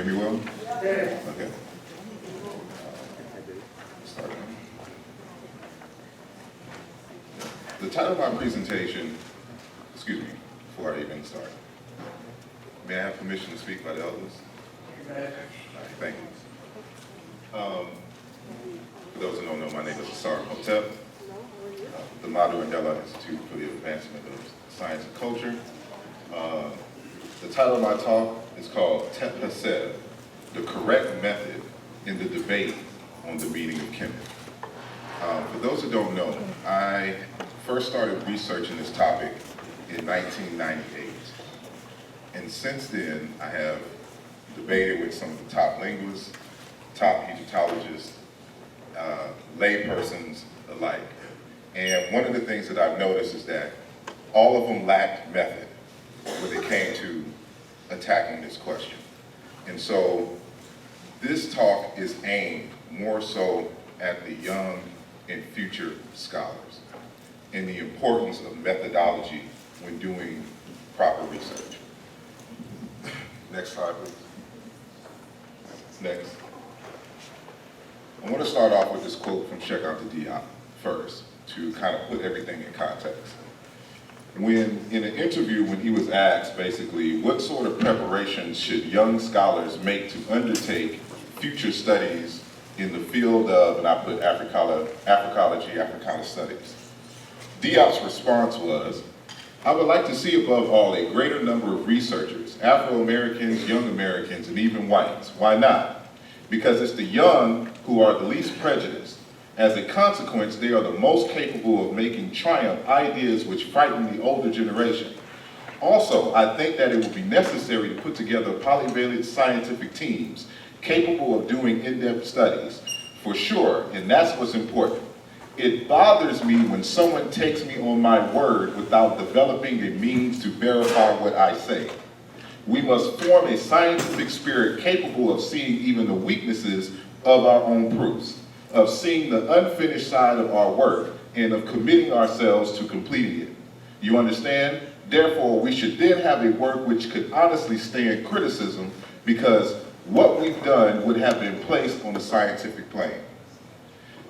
me well? Okay. Start. The title of my presentation, excuse me, before I even start. May I have permission to speak by the elders? All right, thank you. For those who don't know, my name is Asar, Imhotep, the Madu Mandela Institute for the Advancement of Science and Culture. The title of my talk is called Tet Hasev, the correct method in the debate on the meaning of Kemet. For those who don't know, I first started researching this topic in 1998. And since then, I have debated with some of the top linguists, top Egyptologists, laypersons alike. And one of the things that I've noticed is that all of them lacked method when it came to attacking this question. And so this talk is aimed more so at the young and future scholars and the importance of methodology when doing proper research. Next slide, please. Next. I want to start off with this quote from Cheikh Diop first to kind of put everything in context. When, in an interview, when he was asked basically what sort of preparations should young scholars make to undertake future studies in the field of, and I put Africology, Africana studies. Diop's response was, I would like to see above all a greater number of researchers, Afro-Americans, young Americans, and even whites. Why not? Because it's the young who are the least prejudiced. As a consequence, they are the most capable of making triumph ideas which frighten the older generation. Also, I think that it would be necessary to put together polyvalent scientific teams capable of doing in-depth studies, for sure, and that's what's important. It bothers me when someone takes me on my word without developing a means to verify what I say. We must form a scientific spirit capable of seeing even the weaknesses of our own proofs, of seeing the unfinished side of our work, and of committing ourselves to completing it. You understand? Therefore, we should then have a work which could honestly stand criticism, because what we've done would have been placed on the scientific plane.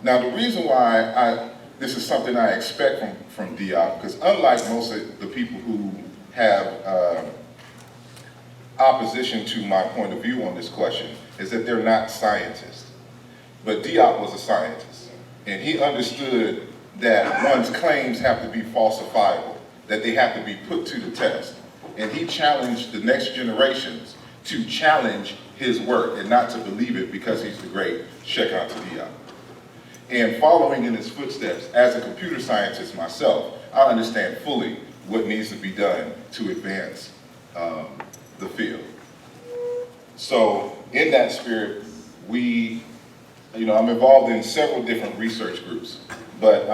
Now, the reason why this is something I expect from Diop, because unlike most of the people who have opposition to my point of view on this question, is that they're not scientists. But Diop was a scientist, and he understood that one's claims have to be falsifiable, that they have to be put to the test. And he challenged the next generations to challenge his work and not to believe it because he's the great Cheikh Diop. And following in his footsteps, as a computer scientist myself, I understand fully what needs to be done to advance the field. So in that spirit, I'm involved in several different research groups, but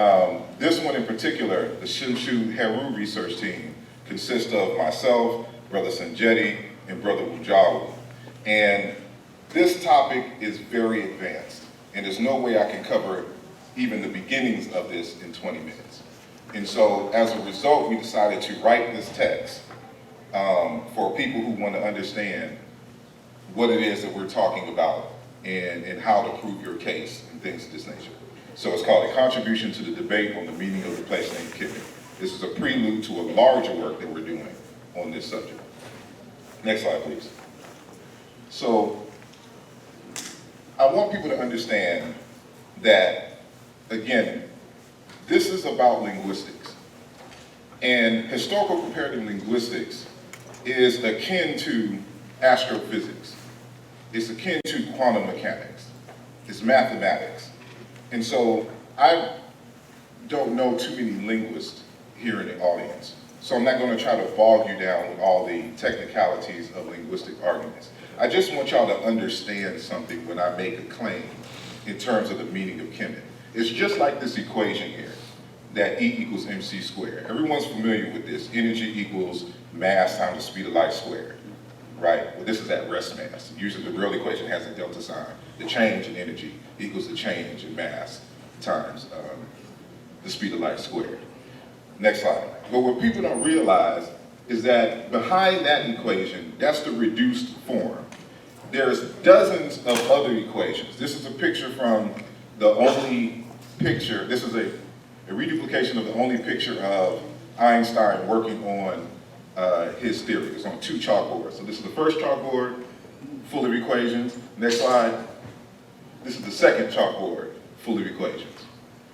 this one in particular, the Shinshu Heru research team, consists of myself, Brother Sanjeti, and Brother Wujawu. And this topic is very advanced, and there's no way I can cover even the beginnings of this in 20 minutes. And so as a result, we decided to write this text for people who want to understand what it is that we're talking about and how to prove your case and things of this nature. So it's called A Contribution to the Debate on the Meaning of the Place Named Kemet. This is a prelude to a larger work that we're doing on this subject. Next slide, please. So I want people to understand that, again, this is about linguistics. And historical comparative linguistics is akin to astrophysics. It's akin to quantum mechanics. It's mathematics. And so I don't know too many linguists here in the audience. So I'm not going to try to bog you down with all the technicalities of linguistic arguments. I just want y'all to understand something when I make a claim in terms of the meaning of Kemet. It's just like this equation here, that E equals mc squared. Everyone's familiar with this. Energy equals mass times the speed of light squared, right? Well, this is at rest mass. Usually the real equation has a delta sign. The change in energy equals the change in mass times the speed of light squared. Next slide. But what people don't realize is that behind that equation, that's the reduced form. there's dozens of other equations. This is a picture from the only picture, this is a reduplication of the only picture of Einstein working on his theory. It's on 2 chalkboards. So this is the first chalkboard, full of equations. Next slide. This is the second chalkboard, full of equations.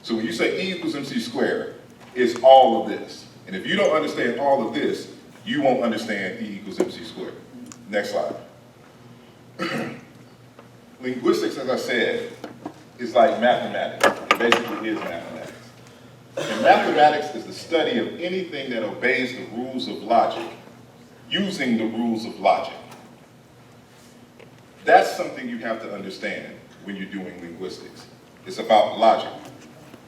So when you say E equals MC squared, it's all of this. And if you don't understand all of this, you won't understand E equals MC squared. Next slide. Linguistics, as I said, is like mathematics. It basically is mathematics. And mathematics is the study of anything that obeys the rules of logic, using the rules of logic. That's something you have to understand when you're doing linguistics. It's about logic.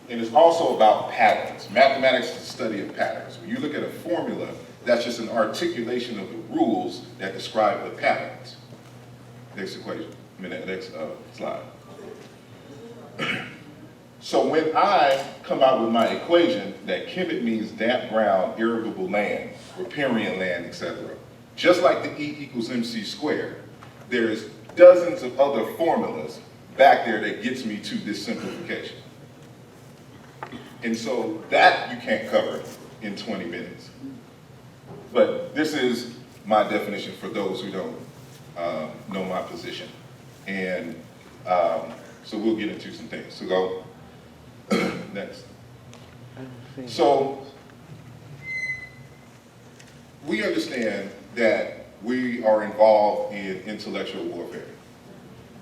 And it's also about patterns. Mathematics is the study of patterns. When you look at a formula, that's just an articulation of the rules that describe the patterns. Next equation, next slide. So when I come out with my equation that Kemet means damp ground, irrigable land, riparian land, etc., just like the E equals MC squared, there's dozens of other formulas back there that gets me to this simplification. And so that you can't cover in 20 minutes. But this is my definition for those who don't know my position. And so we'll get into some things. So go next. So we understand that we are involved in intellectual warfare.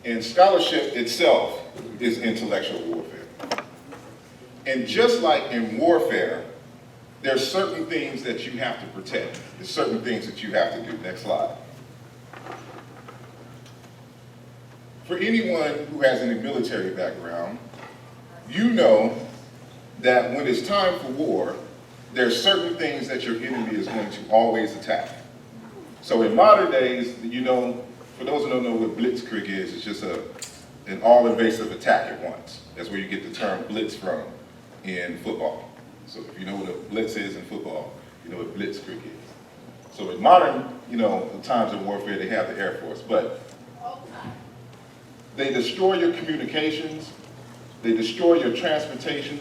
And scholarship itself is intellectual warfare. And just like in warfare, there's certain things that you have to protect. There's certain things that you have to do. Next slide. For anyone who has any military background, you know that when it's time for war, there's certain things that your enemy is going to always attack. So in modern days, you know, for those who don't know what BLITZKRIEG is, it's just an all-invasive attack at once. That's where you get the term blitz from in football. So if you know what a blitz is in football, you know what BLITZKRIEG is. So in modern, times of warfare, they have the Air Force, but they destroy your communications, they destroy your transportation,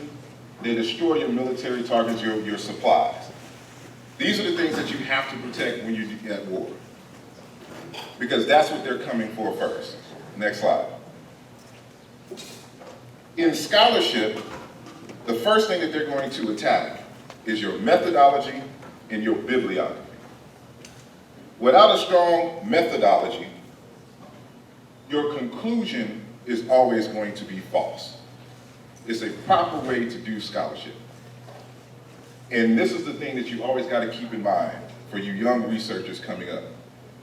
they destroy your military targets, your supplies. These are the things that you have to protect when you're at war, because that's what they're coming for first. Next slide. In scholarship, the first thing that they're going to attack is your methodology and your bibliography. Without a strong methodology, your conclusion is always going to be false. It's a proper way to do scholarship. And this is the thing that you always got to keep in mind for you young researchers coming up,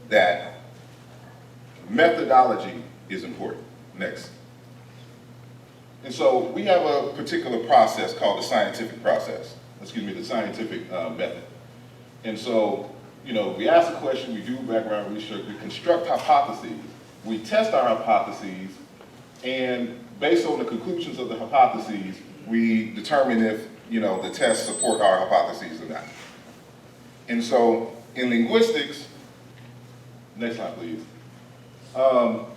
that methodology is important. Next. And so we have a particular process called the scientific process. The scientific method. And so, we ask a question, we do background research, we construct hypotheses, we test our hypotheses, and based on the conclusions of the hypotheses, we determine if, the tests support our hypotheses or not. And so in linguistics, next slide please,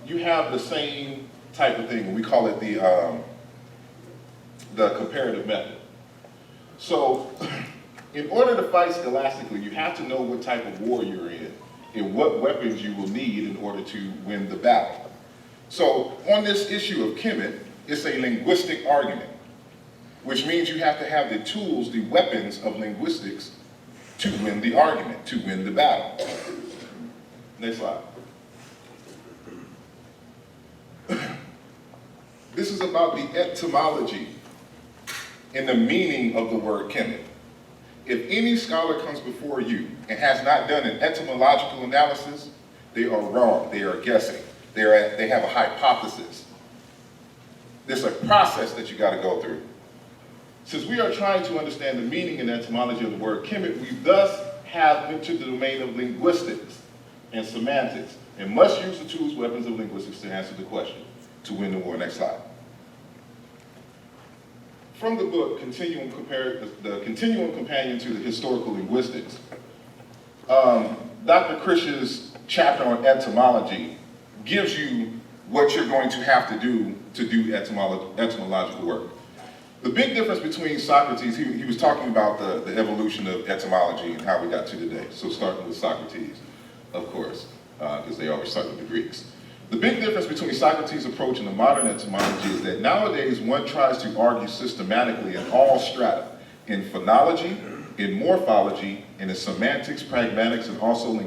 you have the same type of thing. We call it the comparative method. So in order to fight scholastically, you have to know what type of war you're in and what weapons you will need in order to win the battle. So on this issue of Kemet, it's a linguistic argument, which means you have to have the tools, the weapons of linguistics to win the argument, to win the battle. Next slide. This is about the etymology and the meaning of the word Kemet. If any scholar comes before you and has not done an etymological analysis, they are wrong, they are guessing, they have a hypothesis. There's a process that you got to go through. Since we are trying to understand the meaning and etymology of the word Kemet, we thus have entered the domain of linguistics and semantics, and must use the tools, weapons of linguistics to answer the question, to win the war. Next slide. From the book, the Continuum Companion to the Historical Linguistics, Dr. Krish's chapter on etymology gives you what you're going to have to do etymological work. The big difference between Socrates, he was talking about the evolution of etymology and how we got to today. So starting with Socrates, of course, because they always start with the Greeks. The big difference between Socrates' approach and the modern etymology is that nowadays one tries to argue systematically in all strata, in phonology, in morphology, and in semantics, pragmatics, and also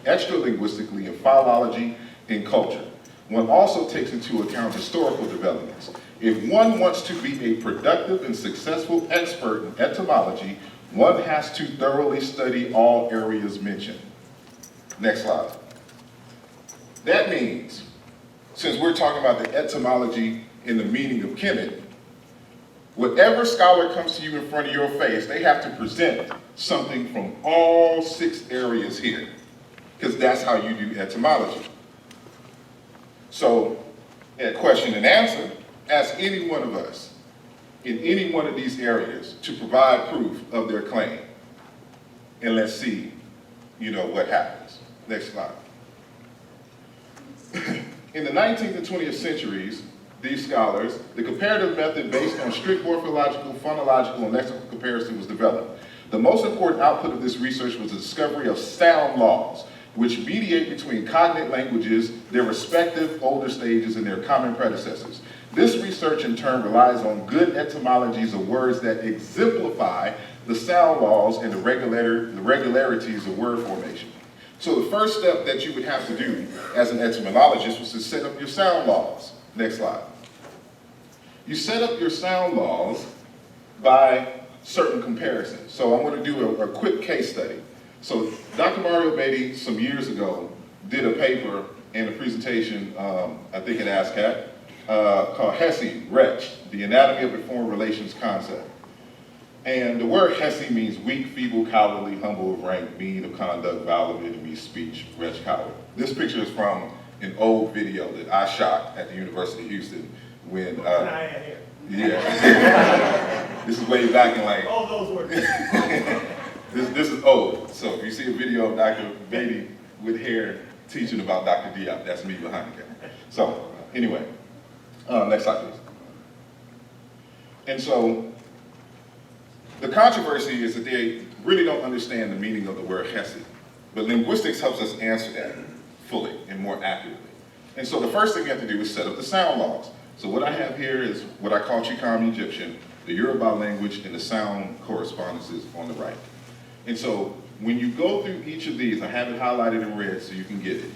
extra-linguistically in philology, in culture. One also takes into account historical developments. If one wants to be a productive and successful expert in etymology, one has to thoroughly study all areas mentioned. Next slide. That means, since we're talking about the etymology and the meaning of Kemet, whatever scholar comes to you in front of your face, they have to present something from all 6 areas here, because that's how you do etymology. So, at question and answer, ask any one of us in any one of these areas to provide proof of their claim. And let's see, what happens. Next slide. In the 19th and 20th centuries, these scholars, the comparative method based on strict morphological, phonological, and lexical comparison was developed. The most important output of this research was the discovery of sound laws, which mediate between cognate languages, their respective older stages, and their common predecessors. This research in turn relies on good etymologies of words that exemplify the sound laws and the regularities of word formation. So the first step that you would have to do as an etymologist was to set up your sound laws. Next slide. You set up your sound laws by certain comparisons. So I'm going to do a quick case study. So Dr. Mario Beatty, some years ago, did a paper and a presentation, I think at ASCAC, called Hesse, Wretch, the Anatomy of Informed Relations Concept. And the word Hesse means weak, feeble, cowardly, humble of rank, mean of conduct, vile of enemy, speech, wretch, coward. This picture is from an old video that I shot at the University of Houston when, yeah. This is way back in like, all those words. This is old. So if you see a video of Dr. Beatty with hair teaching about Dr. Diop, that's me behind the camera. So anyway, next slide please. And so the controversy is that they really don't understand the meaning of the word Hesse. But linguistics helps us answer that fully and more accurately. And so the first thing we have to do is set up the sound laws. So what I have here is what I call Chicam Egyptian, the Yoruba language, and the sound correspondences on the right. And so when you go through each of these, I have it highlighted in red so you can get it,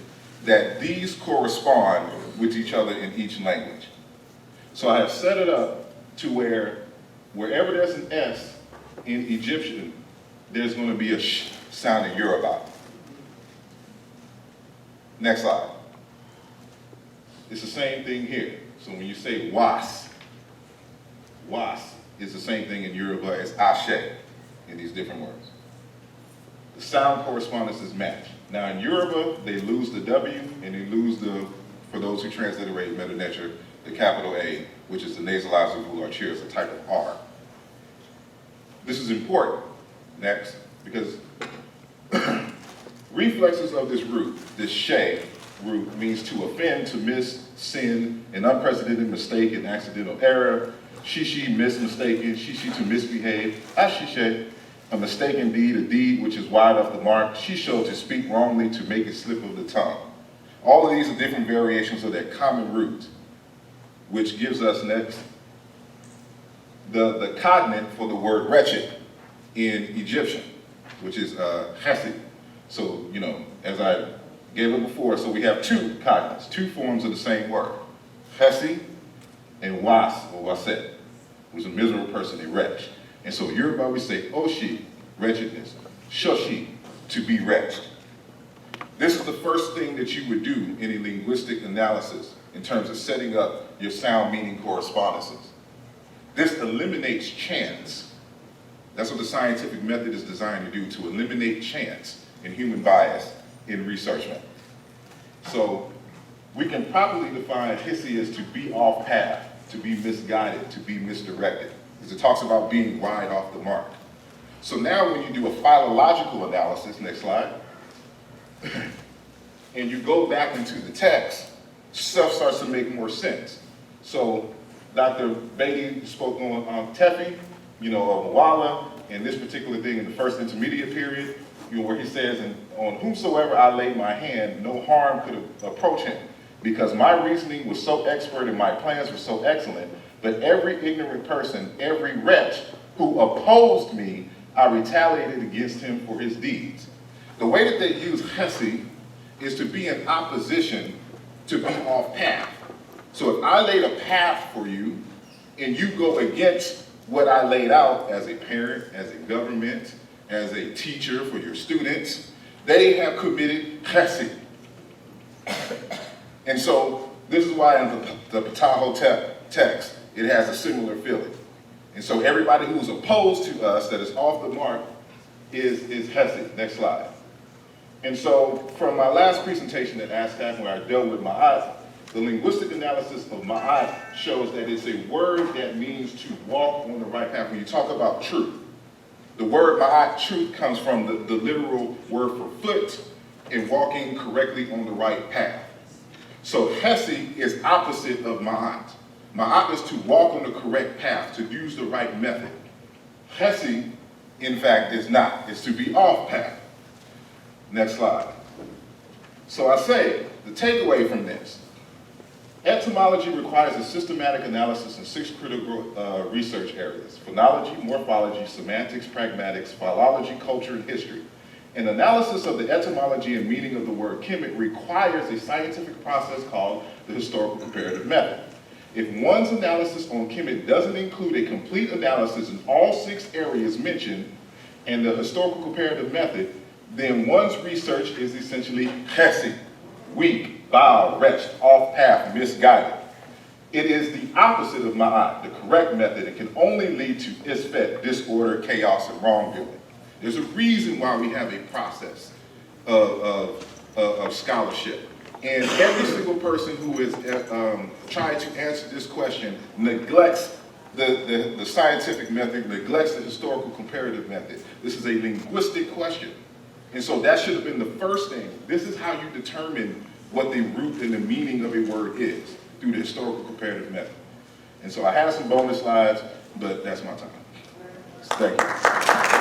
that these correspond with each other in each language. So I have set it up to where wherever there's an S in Egyptian, there's going to be a sh sound in Yoruba. Next slide. It's the same thing here. So when you say was is the same thing in Yoruba as ashe in these different words. The sound correspondences match. Now in Yoruba, they lose the W and they lose for those who transliterate meta nature, the capital A, which is the nasalized articular, it's a type of R. This is important, next, because reflexes of this root, this she root, means to offend, to miss, sin, an unprecedented mistake, an accidental error, shishi, mistaken, shishi, to misbehave, ashishe, a mistaken deed, a deed which is wide off the mark, shisho, to speak wrongly, to make it slip of the tongue. All of these are different variations of that common root, which gives us next the cognate for the word wretched in Egyptian, which is hesed. So, as I gave it before, so we have two cognates, two forms of the same word, hesed and was, or waset, who's a miserable person, a wretch. And so Yoruba, we say oshi, wretchedness, shoshi, to be wretched. This is the first thing that you would do in a linguistic analysis in terms of setting up your sound meaning correspondences. This eliminates chance. That's what the scientific method is designed to do, to eliminate chance and human bias in research method. So we can properly define hissy as to be off path, to be misguided, to be misdirected, because it talks about being wide off the mark. So now when you do a philological analysis, next slide, and you go back into the text, stuff starts to make more sense. So Dr. Beatty spoke on Tefi, of Walla, and this particular thing in the first intermediate period, where he says, and on whomsoever I laid my hand, no harm could approach him, because my reasoning was so expert and my plans were so excellent, but every ignorant person, every wretch who opposed me, I retaliated against him for his deeds. The way that they use Hesi is to be in opposition, to be off path. So if I laid a path for you, and you go against what I laid out as a parent, as a government, as a teacher for your students, they have committed Hesi. And so this is why in the Imhotep text, it has a similar feeling. And so everybody who's opposed to us, that is off the mark, is Hesi. Next slide. And so from my last presentation at ASCAC, where I dealt with ma'at, the linguistic analysis of ma'at shows that it's a word that means to walk on the right path. When you talk about truth, the word ma'at, truth, comes from the literal word for foot and walking correctly on the right path. So Hesi is opposite of ma'at. Ma'at is to walk on the correct path, to use the right method. Hesi, in fact, is not. It's to be off path. Next slide. So I say, the takeaway from this, etymology requires a systematic analysis in 6 critical research areas: phonology, morphology, semantics, pragmatics, philology, culture, and history. An analysis of the etymology and meaning of the word kemet requires a scientific process called the historical comparative method. If one's analysis on kemet doesn't include a complete analysis in all 6 areas mentioned and the historical comparative method, then one's research is essentially Hesi, weak, vile, wretched, off path, misguided. It is the opposite of ma'at, the correct method. It can only lead to isfet, disorder, chaos, and wrongdoing. There's a reason why we have a process of scholarship. And every single person who is trying to answer this question neglects the scientific method, neglects the historical comparative method. This is a linguistic question. And so that should have been the first thing. This is how you determine what the root and the meaning of a word is, through the historical comparative method. And so I have some bonus slides, but that's my time. Thank you.